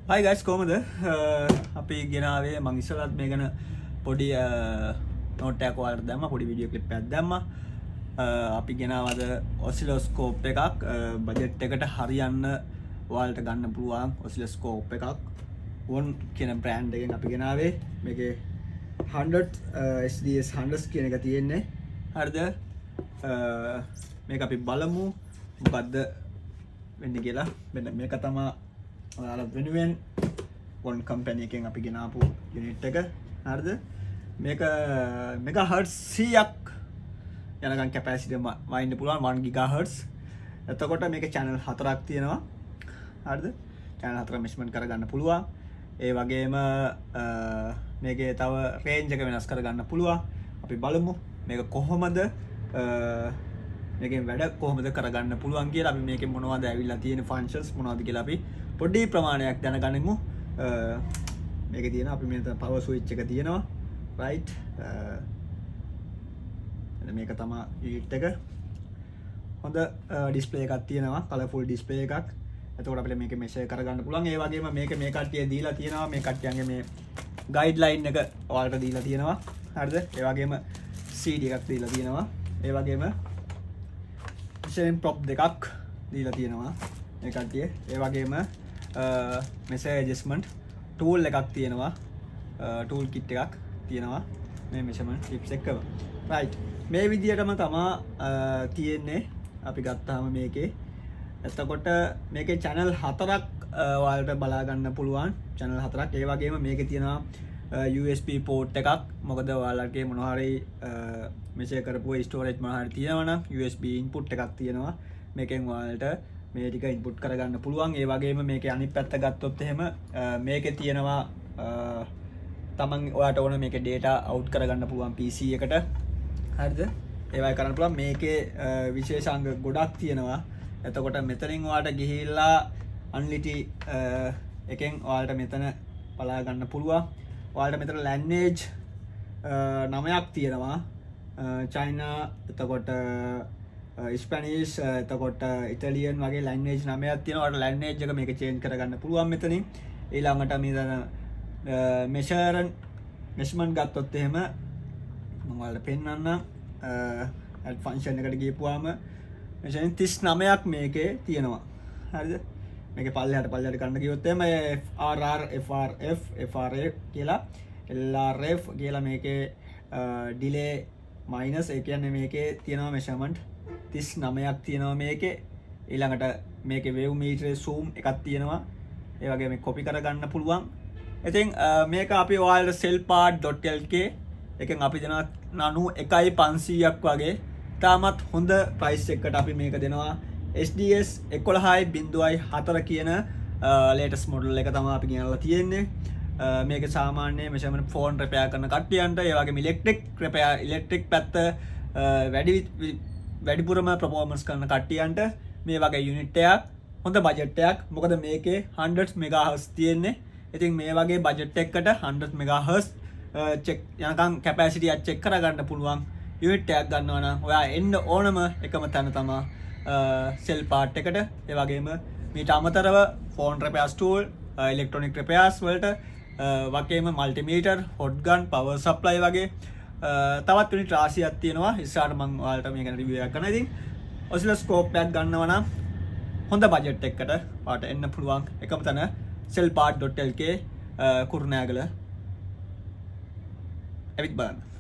Hi guys කොහමද අපි ගෙනාවේ මං ඉස්සලත් මේ ගැන පොඩි නෝට් එකක් ඔයාලට දැම්මා පොඩි වීඩියෝ ක්ලිප් එකක් දැම්මා අපි ගෙනාවද ඔසිලොස්කෝප් එකක් බජට් එකට හරියන්න ඔයාලට ගන්න පුළුවන් ඔසිලොස්කෝප් එකක් වොන් කියන බ්‍රෑන්ඩ් එකෙන් අපි ගෙනාවේ මේකේ 100 SDS 100 කියන එක තියෙන්නේ හරිද මේක අපි බලමු මොකද්ද වෙන්නේ කියලා මෙන්න මේක තමයි ඔයාලා වෙනුවෙන් one company එකෙන් අපි ගෙනාපු යුනිට් එක හරිද මේක මෙගාහර්ට්ස් 100ක් යනකම් කැපැසිටි වයින්න පුළුවන් 1 GHz එතකොට මේක channel 4ක් තියෙනවා හරිද channel 4 මෙෂර්මන්ට් කරගන්න පුළුවන් ඒ වගේම මේකේ තව රේන්ජ් එක වෙනස් කරගන්න පුළුවන් අපි බලමු මේක කොහොමද මේකෙන් වැඩ කොහොමද කරගන්න පුළුවන් කියලා අපි මේකෙන් මොනවද ඇවිල්ලා තියෙන ෆන්ක්ෂන්ස් මොනවද කියලා අපි පොඩි ප්‍රමාණයක් දැනගනිමු මේකේ තියෙන අපි මෙතන පවර් ස්විච් එක තියෙනවා රයිට් මේක තමයි යුනිට් එක හොඳ ඩිස්ප්ලේ එකක් තියෙනවා කලර්ෆුල් ඩිස්ප්ලේ එකක් එතකොට අපිට මේක මෙෂර් කරගන්න පුළුවන් ඒ වගේම මේක මේ කට්ටිය දීලා තියෙනවා මේ කට්ටියන්ගේ මේ ගයිඩ්ලයින් එක ඔයාලට දීලා තියෙනවා හරිද ඒ වගේම CD එකක් දීලා තියෙනවා ඒ වගේම ෂේම් ප්‍රොප් දෙකක් දීලා තියෙනවා මේ කට්ටිය ඒ වගේම මෙසේජ් ඇඩ්ජස්ට්මන්ට් ටූල් එකක් තියෙනවා ටූල් කිට් එකක් තියෙනවා මේ මෙෂර්මන්ට් ටිප්ස් එකම රයිට් මේ විදිහටම තමා තියෙන්නේ අපි ගත්තාම මේකේ එතකොට මේකේ channel 4ක් ඔයාලට බලා ගන්න පුළුවන් channel 4ක් ඒ වගේම මේකේ තියෙනවා USB port එකක් මොකද ඔයාලගේ මොනවා හරි මෙෂර් කරපුවා storage මොනවා හරි තියෙනවා නම් USB input එකක් තියෙනවා මේකෙන් ඔයාලට මේ ටික ඉන්පුට් කරගන්න පුළුවන් ඒ වගේම මේකේ අනිත් පැත්ත ගත්තොත් එහෙම මේකේ තියෙනවා තමන් ඔයාලට ඕන මේකේ data out කරගන්න පුළුවන් PC එකට හරිද ඒ වගේ කරන්න පුළුවන් මේකේ විශේෂාංග ගොඩක් තියෙනවා එතකොට මෙතනින් ඔයාලට ගිහිල්ලා unlimited එකෙන් ඔයාලට මෙතන බලා ගන්න පුළුවන් ඔයාලට මෙතන language 9ක් තියෙනවා China එතකොට ස්පැනිෂ් එතකොට ඉටලියන් වගේ ලැන්ග්වේජ් 9ක් තියෙනවා. ඔයාලට ලැන්ග්වේජ් එක මේක චේන්ජ් කරගන්න පුළුවන් මෙතනින්. ඊළඟට මෙතන මෙෂර්මන්ට් ගත්තොත් එහෙම මම ඔයාලට පෙන්නන්නම්. ඇඩ් ෆන්ක්ෂන් එකට ගිහපුවාම මෙෂර්මන්ට් 39ක් මේකේ තියෙනවා. හරිද? මේකේ පල්ලෙහාට ගන්න කිව්වොත් එහෙම RR FRF FRA කියලා LRF කියලා මේකේ ඩිලේ මයිනස් ඒ කියන්නේ මේකේ තියෙනවා මෙෂර්මන්ට් 39ක් තියෙනවා මේකේ ඊළඟට මේකේ වේව් මීටරේ zoom එකක් තියෙනවා ඒ වගේ මේ කොපි කරගන්න පුළුවන් ඉතින් මේක අපි ඔයාලට cellpart.lk එකෙන් අපි දෙනවා 91,500ක් වගේ තාමත් හොඳ ප්‍රයිස් එකකට අපි මේක දෙනවා SDS 11.04 කියන latest model එක තමයි අපි ගෙනල්ලා තියෙන්නේ මේක සාමාන්‍ය මෙෂර්මන්ට් ෆෝන් රිපෙයාර් කරන කට්ටියන්ට ඒ වගේම ඉලෙක්ට්‍රික් පැත්ත වැඩිපුරම performance කරන කට්ටියන්ට මේ වගේ යුනිට් එකක් හොඳ බජට් එකක් මොකද මේකේ 100 MHz තියෙන්නේ ඉතින් මේ වගේ බජට් එකකට 100 MHz චෙක් යනකම් කැපැසිටි එක චෙක් කරගන්න පුළුවන් යුනිට් එකක් ගන්නවා නම් ඔයා එන්න ඕනම එකම තැන තමයි cellpart එකට ඒ වගේම මීට අමතරව ෆෝන් රිපෙයාර් tool ඉලෙක්ට්‍රොනික් රිපෙයාර්ස් වලට වගේම මල්ටිමීටර් හොට් ගන් පවර් සප්ලයි වගේ තවත් යුනිට් රාශියක් තියෙනවා ඉස්සරහට මම ඔයාලට මේක ගැන රිවිව් එකක් කරනවා ඉතින් ඔසිලොස්කෝප් එකක් ගන්නවා නම් හොඳ බජට් එකකට ඔයාලට එන්න පුළුවන් එකම තැන cellpart.lk කුරුණෑගල ඇවිත් බලන්න